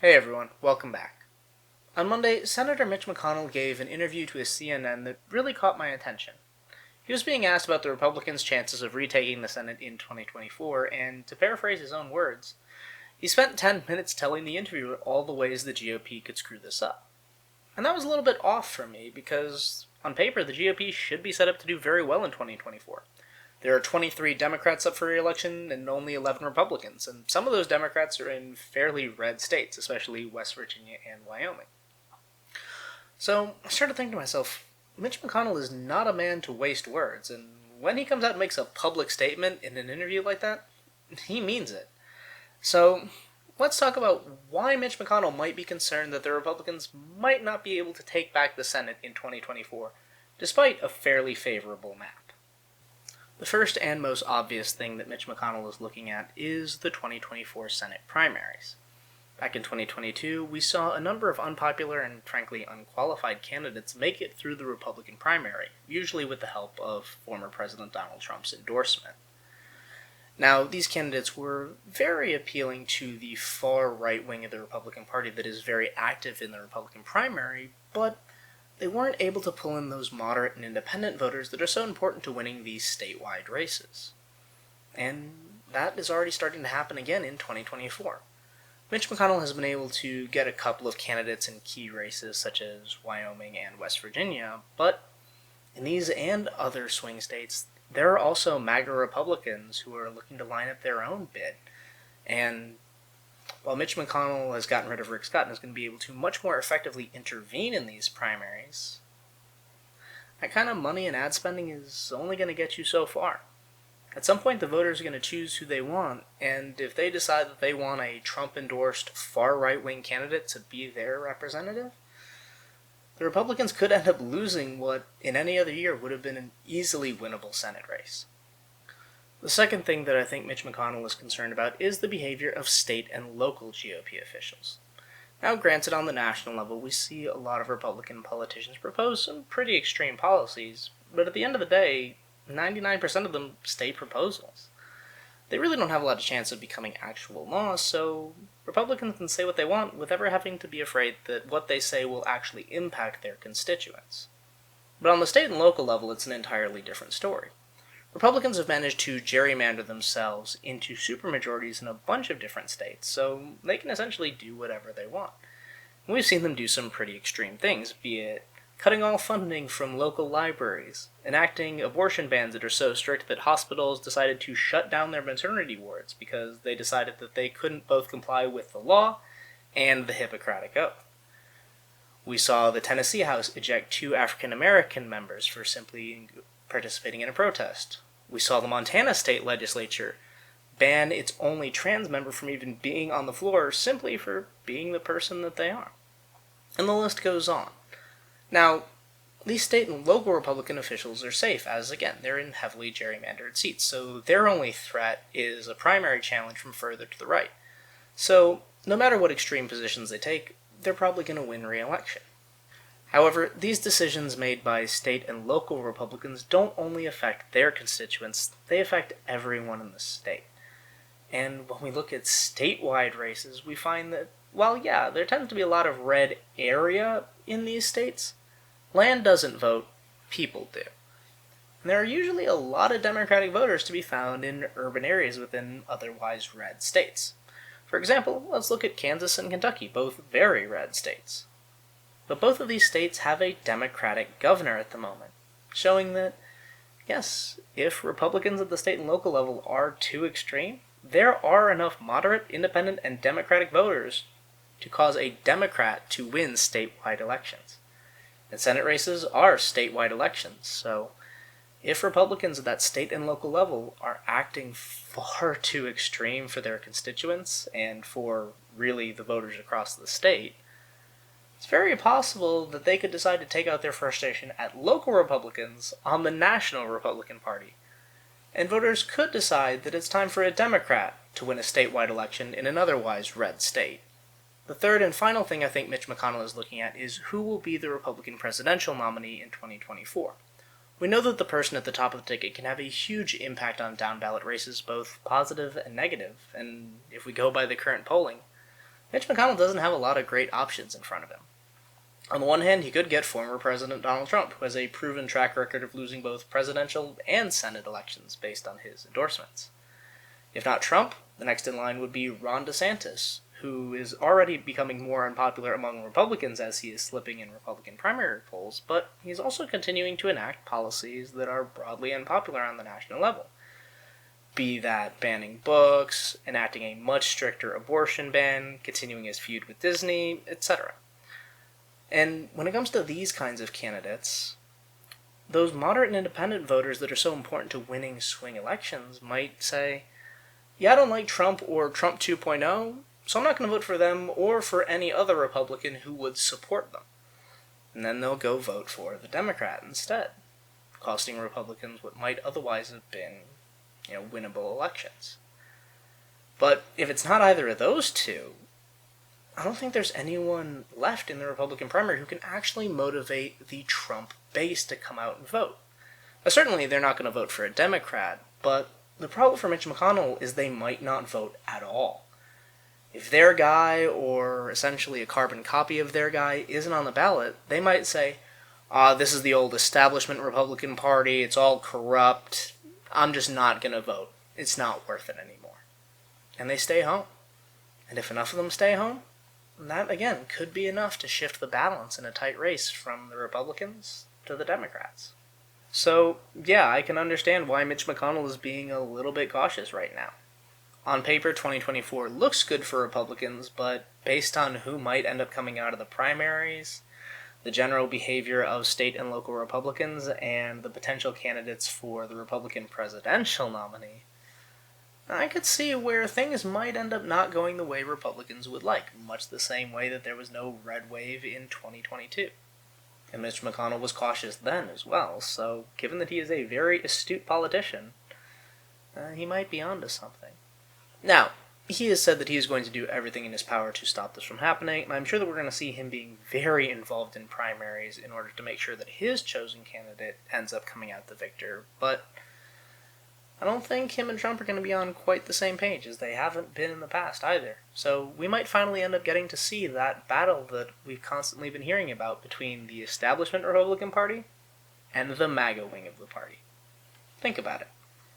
Hey everyone, welcome back. On Monday, Senator Mitch McConnell gave an interview to a CNN that really caught my attention. He was being asked about the Republicans' chances of retaking the Senate in 2024, and to paraphrase his own words, he spent 10 minutes telling the interviewer all the ways the GOP could screw this up. And that was a little bit off for me because, on paper, the GOP should be set up to do very well in 2024. There are 23 Democrats up for re-election and only 11 Republicans, and some of those Democrats are in fairly red states, especially West Virginia and Wyoming. So I started thinking to myself, Mitch McConnell is not a man to waste words, and when he comes out and makes a public statement in an interview like that, he means it. So let's talk about why Mitch McConnell might be concerned that the Republicans might not be able to take back the Senate in 2024, despite a fairly favorable map. The first and most obvious thing that Mitch McConnell is looking at is the 2024 Senate primaries. Back in 2022, we saw a number of unpopular and frankly unqualified candidates make it through the Republican primary, usually with the help of former President Donald Trump's endorsement. Now, these candidates were very appealing to the far right wing of the Republican Party that is very active in the Republican primary, but they weren't able to pull in those moderate and independent voters that are so important to winning these statewide races. And that is already starting to happen again in 2024. Mitch McConnell has been able to get a couple of candidates in key races such as Wyoming and West Virginia, but in these and other swing states, there are also MAGA Republicans who are looking to line up their own bid. And while Mitch McConnell has gotten rid of Rick Scott and is going to be able to much more effectively intervene in these primaries, that kind of money and ad spending is only going to get you so far. At some point, the voters are going to choose who they want, and if they decide that they want a Trump-endorsed far right-wing candidate to be their representative, the Republicans could end up losing what, in any other year, would have been an easily winnable Senate race. The second thing that I think Mitch McConnell is concerned about is the behavior of state and local GOP officials. Now, granted, on the national level, we see a lot of Republican politicians propose some pretty extreme policies, but at the end of the day, 99% of them stay proposals. They really don't have a lot of chance of becoming actual law, so Republicans can say what they want without ever having to be afraid that what they say will actually impact their constituents. But on the state and local level, it's an entirely different story. Republicans have managed to gerrymander themselves into supermajorities in a bunch of different states, so they can essentially do whatever they want. And we've seen them do some pretty extreme things, be it cutting all funding from local libraries, enacting abortion bans that are so strict that hospitals decided to shut down their maternity wards because they decided that they couldn't both comply with the law and the Hippocratic Oath. We saw the Tennessee House eject 2 African American members for simply participating in a protest. We saw the Montana state legislature ban its only trans member from even being on the floor simply for being the person that they are. And the list goes on. Now, these state and local Republican officials are safe, as again, they're in heavily gerrymandered seats, so their only threat is a primary challenge from further to the right. So, no matter what extreme positions they take, they're probably going to win re-election. However, these decisions made by state and local Republicans don't only affect their constituents, they affect everyone in the state. And when we look at statewide races, we find that, while yeah, there tends to be a lot of red area in these states, land doesn't vote, people do. And there are usually a lot of Democratic voters to be found in urban areas within otherwise red states. For example, let's look at Kansas and Kentucky, both very red states. But both of these states have a Democratic governor at the moment, showing that, yes, if Republicans at the state and local level are too extreme, there are enough moderate, independent, and Democratic voters to cause a Democrat to win statewide elections. And Senate races are statewide elections, so if Republicans at that state and local level are acting far too extreme for their constituents and for really the voters across the state, it's very possible that they could decide to take out their frustration at local Republicans on the National Republican Party. And voters could decide that it's time for a Democrat to win a statewide election in an otherwise red state. The third and final thing I think Mitch McConnell is looking at is who will be the Republican presidential nominee in 2024. We know that the person at the top of the ticket can have a huge impact on down-ballot races, both positive and negative, and if we go by the current polling, Mitch McConnell doesn't have a lot of great options in front of him. On the one hand, he could get former President Donald Trump, who has a proven track record of losing both presidential and Senate elections based on his endorsements. If not Trump, the next in line would be Ron DeSantis, who is already becoming more unpopular among Republicans as he is slipping in Republican primary polls, but he's also continuing to enact policies that are broadly unpopular on the national level. Be that banning books, enacting a much stricter abortion ban, continuing his feud with Disney, etc. And when it comes to these kinds of candidates, those moderate and independent voters that are so important to winning swing elections might say, yeah, I don't like Trump or Trump 2.0, so I'm not going to vote for them or for any other Republican who would support them. And then they'll go vote for the Democrat instead, costing Republicans what might otherwise have been, winnable elections. But if it's not either of those two, I don't think there's anyone left in the Republican primary who can actually motivate the Trump base to come out and vote. Now, certainly they're not going to vote for a Democrat, but the problem for Mitch McConnell is they might not vote at all. If their guy, or essentially a carbon copy of their guy, isn't on the ballot, they might say, this is the old establishment Republican Party, it's all corrupt, I'm just not going to vote. It's not worth it anymore. And they stay home. And if enough of them stay home, that, again, could be enough to shift the balance in a tight race from the Republicans to the Democrats. So, yeah, I can understand why Mitch McConnell is being a little bit cautious right now. On paper, 2024 looks good for Republicans, but based on who might end up coming out of the primaries, the general behavior of state and local Republicans, and the potential candidates for the Republican presidential nominee, I could see where things might end up not going the way Republicans would like, much the same way that there was no red wave in 2022. And Mitch McConnell was cautious then as well, so given that he is a very astute politician, he might be onto something. Now, he has said that he is going to do everything in his power to stop this from happening, and I'm sure that we're going to see him being very involved in primaries in order to make sure that his chosen candidate ends up coming out the victor, but I don't think him and Trump are going to be on quite the same page, as they haven't been in the past either. So we might finally end up getting to see that battle that we've constantly been hearing about between the establishment Republican Party and the MAGA wing of the party. Think about it.